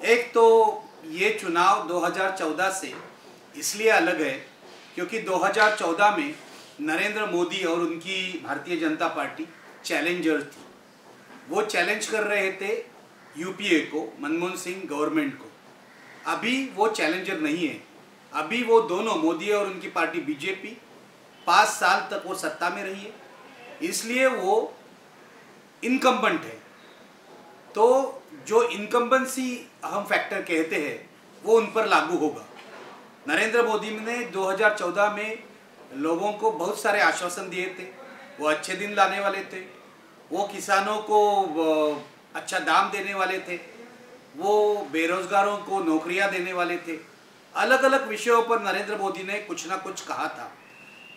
एक तो ये चुनाव 2014 से इसलिए अलग है क्योंकि 2014 में नरेंद्र मोदी और उनकी भारतीय जनता पार्टी चैलेंजर थी। वो चैलेंज कर रहे थे यूपीए को, मनमोहन सिंह गवर्नमेंट को। अभी वो चैलेंजर नहीं है। अभी वो दोनों, मोदी और उनकी पार्टी बीजेपी, 5 साल तक वो सत्ता में रही है, इसलिए वो इनकम्बेंट है। तो जो इनकम्बेंसी हम फैक्टर कहते हैं वो उन पर लागू होगा। नरेंद्र मोदी ने 2014 में लोगों को बहुत सारे आश्वासन दिए थे। वो अच्छे दिन लाने वाले थे, वो किसानों को अच्छा दाम देने वाले थे, वो बेरोजगारों को नौकरियां देने वाले थे। अलग अलग विषयों पर नरेंद्र मोदी ने कुछ ना कुछ कहा था।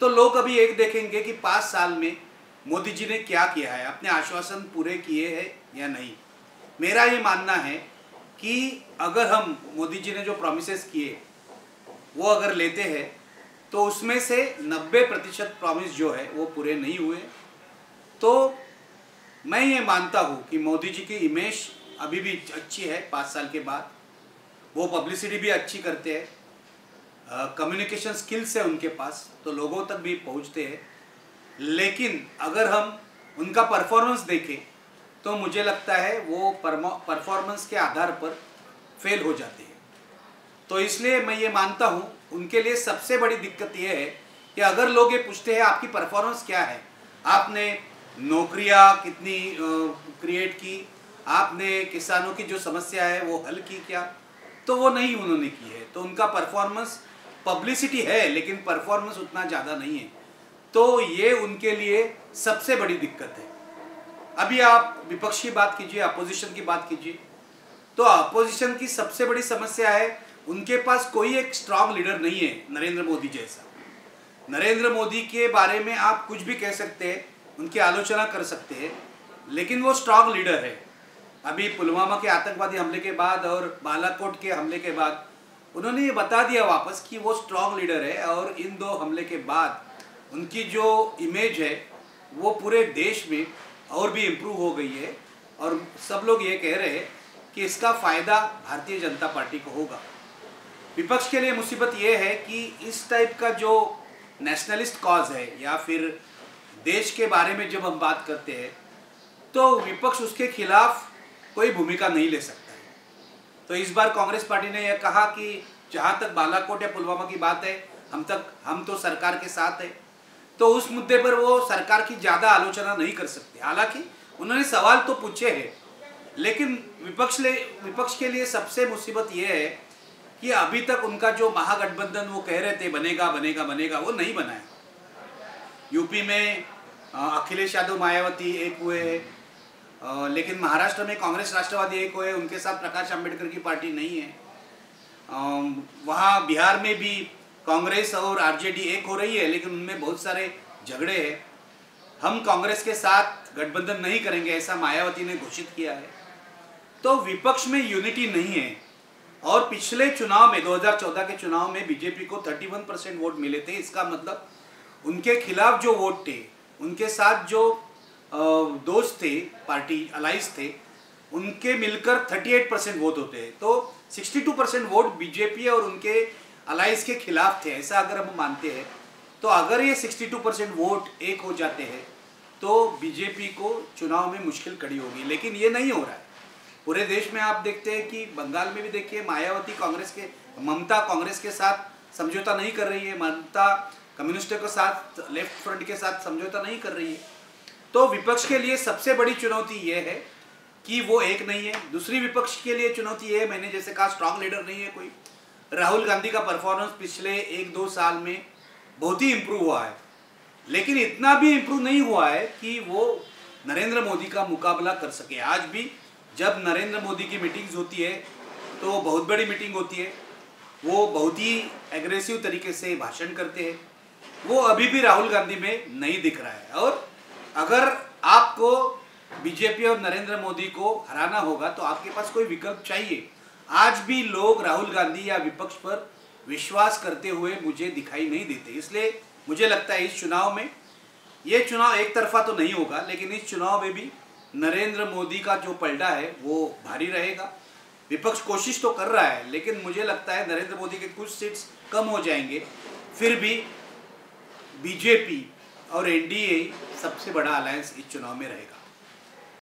तो लोग अभी एक देखेंगे कि 5 साल में मोदी जी ने क्या किया है, अपने आश्वासन पूरे किए हैं या नहीं। मेरा ये मानना है कि अगर हम मोदी जी ने जो प्रॉमिसेस किए वो अगर लेते हैं तो उसमें से 90% प्रॉमिस जो है वो पूरे नहीं हुए। तो मैं ये मानता हूँ कि मोदी जी की इमेज अभी भी अच्छी है 5 साल के बाद। वो पब्लिसिटी भी अच्छी करते हैं, कम्युनिकेशन स्किल्स है उनके पास, तो लोगों तक भी पहुँचते हैं। लेकिन अगर हम उनका परफॉर्मेंस देखें तो मुझे लगता है वो परफॉर्मेंस के आधार पर फेल हो जाते हैं। तो इसलिए मैं ये मानता हूँ उनके लिए सबसे बड़ी दिक्कत ये है कि अगर लोग ये पूछते हैं आपकी परफॉर्मेंस क्या है, आपने नौकरियाँ कितनी क्रिएट की, आपने किसानों की जो समस्या है वो हल की क्या, तो वो नहीं उन्होंने की है। तो उनका परफॉर्मेंस, पब्लिसिटी है लेकिन परफॉर्मेंस उतना ज़्यादा नहीं है। तो ये उनके लिए सबसे बड़ी दिक्कत है। अभी आप विपक्ष की बात कीजिए, अपोजिशन की बात कीजिए, तो अपोजिशन की सबसे बड़ी समस्या है उनके पास कोई एक स्ट्रांग लीडर नहीं है नरेंद्र मोदी जैसा। नरेंद्र मोदी के बारे में आप कुछ भी कह सकते हैं, उनकी आलोचना कर सकते हैं, लेकिन वो स्ट्रांग लीडर है। अभी पुलवामा के आतंकवादी हमले के बाद और बालाकोट के हमले के बाद उन्होंने ये बता दिया वापस कि वो स्ट्रांग लीडर है। और इन 2 हमले के बाद उनकी जो इमेज है वो पूरे देश में और भी इम्प्रूव हो गई है। और सब लोग ये कह रहे हैं कि इसका फ़ायदा भारतीय जनता पार्टी को होगा। विपक्ष के लिए मुसीबत ये है कि इस टाइप का जो नेशनलिस्ट कॉज है या फिर देश के बारे में जब हम बात करते हैं तो विपक्ष उसके खिलाफ कोई भूमिका नहीं ले सकता है। तो इस बार कांग्रेस पार्टी ने यह कहा कि जहाँ तक बालाकोट या पुलवामा की बात है, हम तो सरकार के साथ है। तो उस मुद्दे पर वो सरकार की ज़्यादा आलोचना नहीं कर सकते। हालांकि उन्होंने सवाल तो पूछे हैं, लेकिन विपक्ष के लिए सबसे मुसीबत ये है कि अभी तक उनका जो महागठबंधन वो कह रहे थे बनेगा बनेगा बनेगा, वो नहीं बना है। यूपी में अखिलेश यादव मायावती एक हुए हैं, लेकिन महाराष्ट्र में कांग्रेस राष्ट्रवादी एक हुए, उनके साथ प्रकाश आंबेडकर की पार्टी नहीं है। वहाँ बिहार में भी कांग्रेस और आरजेडी एक हो रही है, लेकिन उनमें बहुत सारे झगड़े हैं। हम कांग्रेस के साथ गठबंधन नहीं करेंगे, ऐसा मायावती ने घोषित किया है। तो विपक्ष में यूनिटी नहीं है। और पिछले चुनाव में 2014 के चुनाव में बीजेपी को 31% वोट मिले थे। इसका मतलब उनके खिलाफ जो वोट थे, उनके साथ जो दोस्त थे, पार्टी अलाइज थे, उनके मिलकर 38% वोट होते हैं। तो 62% वोट बीजेपी और उनके अलाइज के खिलाफ थे, ऐसा अगर हम मानते हैं। तो अगर ये 62% वोट एक हो जाते हैं तो बीजेपी को चुनाव में मुश्किल खड़ी होगी, लेकिन ये नहीं हो रहा है। पूरे देश में आप देखते हैं कि बंगाल में भी देखिए, ममता कांग्रेस के साथ समझौता नहीं कर रही है, ममता कम्युनिस्टों के साथ, लेफ्ट फ्रंट के साथ समझौता नहीं कर रही है। तो विपक्ष के लिए सबसे बड़ी चुनौती ये है कि वो एक नहीं है। दूसरी विपक्ष के लिए चुनौती ये है, मैंने जैसे कहा, स्ट्रांग लीडर नहीं है कोई। राहुल गांधी का परफॉर्मेंस पिछले 1-2 साल में बहुत ही इम्प्रूव हुआ है, लेकिन इतना भी इम्प्रूव नहीं हुआ है कि वो नरेंद्र मोदी का मुकाबला कर सके। आज भी जब नरेंद्र मोदी की मीटिंग्स होती है तो बहुत बड़ी मीटिंग होती है, वो बहुत ही एग्रेसिव तरीके से भाषण करते हैं। वो अभी भी राहुल गांधी में नहीं दिख रहा है। और अगर आपको बीजेपी और नरेंद्र मोदी को हराना होगा तो आपके पास कोई विकल्प चाहिए। आज भी लोग राहुल गांधी या विपक्ष पर विश्वास करते हुए मुझे दिखाई नहीं देते। इसलिए मुझे लगता है इस चुनाव में, ये चुनाव एक तरफा तो नहीं होगा, लेकिन इस चुनाव में भी नरेंद्र मोदी का जो पलड़ा है वो भारी रहेगा। विपक्ष कोशिश तो कर रहा है, लेकिन मुझे लगता है नरेंद्र मोदी के कुछ सीट्स कम हो जाएंगे, फिर भी बीजेपी और एनडीए सबसे बड़ा अलायंस इस चुनाव में रहेगा।